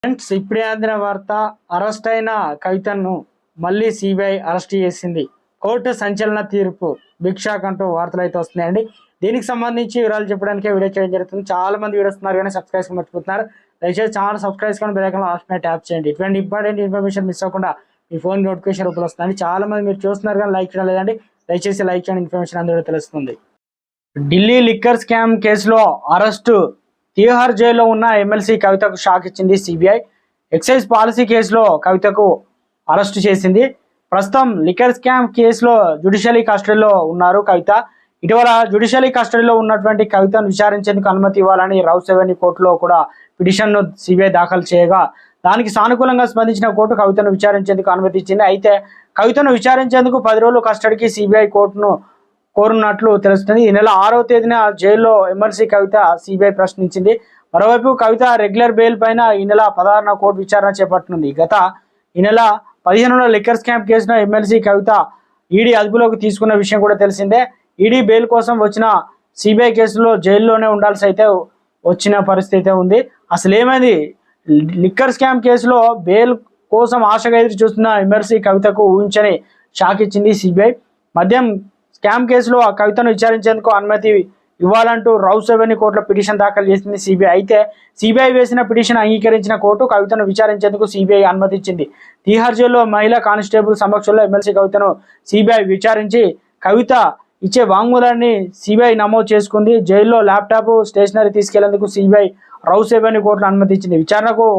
Friends, ఇప్పుడే అందిన వార్త. అరెస్ట్ అయిన కవితను మళ్ళీ సిబిఐ అరెస్ట్ చేసింది. కోర్టు సంచలన తీర్పు. బిగ్ షాక్ అంటూ వార్తలు అయితే వస్తున్నాయండి. దీనికి సంబంధించి వివరాలు చెప్పడానికి వీడియో చేయడం జరుగుతుంది. చాలా మంది వీడియోస్ ఉన్నారు కానీ సబ్స్క్రైబ్ మర్చిపోతున్నారు. దయచేసి ఛానల్ సబ్స్క్రైబ్ చేసుకొని బెల్ ఐకాన్ ఆల్ ట్యాప్ చేయండి. ఇటువంటి ఇంపార్టెంట్ ఇన్ఫర్మేషన్ మిస్ అవ్వకుండా మీ ఫోన్ నోటిఫికేషన్ రూపంలో వస్తుంది. చాలా మంది మీరు చూస్తున్నారు కానీ లైక్ చేయడం లేదండి. దయచేసి లైక్ చేయండి, ఇన్ఫర్మేషన్ అందరూ తెలుస్తుంది. ఢిల్లీ లిక్కర్ స్కామ్ కేసులో అరెస్టు. తిహార్ జైల్లో ఉన్న ఎమ్మెల్సీ కవితకు షాక్ ఇచ్చింది సిబిఐ. ఎక్సైజ్ పాలసీ కేసులో కవితకు అరెస్టు చేసింది. ప్రస్తుతం లిక్కర్ స్కామ్ కేసులో జ్యుడిషియరీ కస్టడీలో ఉన్నారు కవిత. ఇటీవల జ్యుడిషియరీ కస్టడీలో ఉన్నటువంటి కవితను విచారించేందుకు అనుమతి ఇవ్వాలని రౌస్ అవెన్యూ కోర్టులో కూడా పిటిషన్ను సిబిఐ దాఖలు చేయగా దానికి సానుకూలంగా స్పందించిన కోర్టు కవితను విచారించేందుకు అనుమతి ఇచ్చింది. అయితే కవితను విచారించేందుకు 10 రోజులు కస్టడీకి సిబిఐ కోర్టును కోరున్నట్లు తెలుస్తుంది. ఈ నెల 6వ తేదీన జైల్లో ఎమ్మెల్సీ కవిత సిబిఐ ప్రశ్నించింది. మరోవైపు కవిత రెగ్యులర్ బెయిల్ పైన ఈ నెల 16న కోర్టు విచారణ చేపట్టనుంది. ఈ నెల 15లో లిక్కర్ స్కామ్ కేసులో ఎమ్మెల్సీ కవిత ఈడీ అదుపులోకి తీసుకున్న విషయం కూడా తెలిసిందే. ఈడీ బెయిల్ కోసం వచ్చిన సిబిఐ కేసులో జైల్లోనే ఉండాల్సి అయితే వచ్చిన పరిస్థితి అయితే ఉంది. అసలు ఏమైంది? లిక్కర్ స్కామ్ కేసులో బెయిల్ కోసం ఆశగా ఎదురు చూస్తున్న ఎమ్మెల్సీ కవితకు ఊహించని షాక్ ఇచ్చింది సిబిఐ. మద్యం స్కామ్ కేసులో ఆ కవితను విచారించేందుకు అనుమతి ఇవ్వాలంటూ రౌస్ అవెన్యూ కోర్టులో పిటిషన్ దాఖలు చేసింది సిబిఐ. అయితే సిబిఐ వేసిన పిటిషన్ అంగీకరించిన కోర్టు కవితను విచారించేందుకు సిబిఐ అనుమతి ఇచ్చింది. తిహార్ జైల్లో మహిళా కానిస్టేబుల్ సమక్షంలో ఎమ్మెల్సీ కవితను సిబిఐ విచారించి కవిత ఇచ్చే వాంగ్మూలాన్ని సిబిఐ నమోదు చేసుకుంది. జైల్లో ల్యాప్టాప్, స్టేషనరీ తీసుకెళ్లేందుకు సిబిఐ రౌస్ అవెన్యూ కోర్టులో అనుమతి ఇచ్చింది. విచారణకు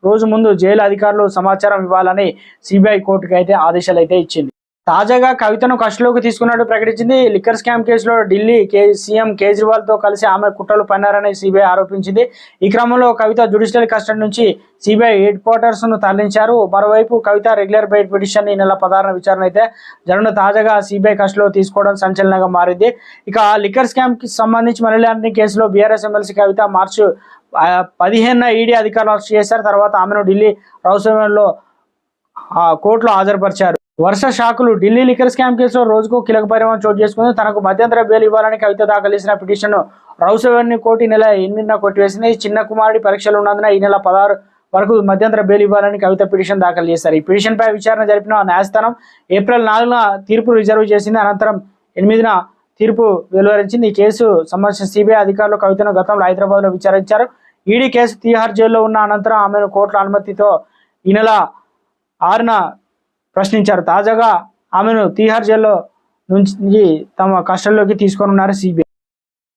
రోజు ముందు జైలు అధికారులు సమాచారం ఇవ్వాలని సిబిఐ కోర్టుకు అయితే ఆదేశాలు అయితే ఇచ్చింది. తాజాగా కవితను కస్టడీలోకి తీసుకున్నట్టు ప్రకటించింది. లిక్కర్ స్కామ్ కేసులో ఢిల్లీ సీఎం కేజ్రీవాల్తో కలిసి ఆమె కుట్రలు పన్నారని సిబిఐ ఆరోపించింది. ఈ క్రమంలో కవిత జ్యుడిషియల్ కస్టడీ నుంచి సిబిఐ హెడ్ క్వార్టర్స్ను తరలించారు. మరోవైపు కవిత రెగ్యులర్ బెయిల్ పిటిషన్ ఈ నెల 16న విచారణ అయితే జరగను. తాజాగా సిబిఐ కస్టడీలో తీసుకోవడం సంచలనంగా మారింది. ఇక లిక్కర్ స్కామ్కి సంబంధించి మనీ కేసులో బీఆర్ఎస్ ఎమ్మెల్సీ కవిత మార్చి 15న ఈడీ అధికారులు అరెస్ట్ చేశారు. తర్వాత ఆమెను ఢిల్లీ రౌస్ అవెన్యూలో కోర్టులో హాజరుపరిచారు. వరుస షాకులు. ఢిల్లీ లిక్కర్ స్కామ్ కేసులో రోజుకు కీలక పరిణామం చోటు చేసుకుంది. తనకు మధ్యంతర బెయిల్ ఇవ్వాలని కవిత దాఖలు చేసిన పిటిషన్ను రౌస్ అవెన్యూ కోర్టు ఈ నెల 8న కొట్టివేసింది. చిన్న కుమారుడి పరీక్షలు ఉన్నందున ఈ నెల 16 వరకు మధ్యంతర బెయిల్ ఇవ్వాలని కవిత పిటిషన్ దాఖలు చేశారు. ఈ పిటిషన్పై విచారణ జరిపిన న్యాయస్థానం ఏప్రిల్ 4న తీర్పు రిజర్వ్ చేసింది. అనంతరం 8న తీర్పు వెలువరించింది. ఈ కేసు సంబంధించిన సిబిఐ అధికారులు కవితను గతంలో హైదరాబాద్లో విచారించారు. ఈడీ కేసు తిహార్ జైల్లో ఉన్న అనంతరం ఆమెను కోర్టుల అనుమతితో ఈ నెల 6న ప్రశ్నించారు. తాజాగా ఆమెను తిహార్ జైల్లో నుంచి తమ కస్టడీలోకి తీసుకొని ఉన్నారు సిబిఐ.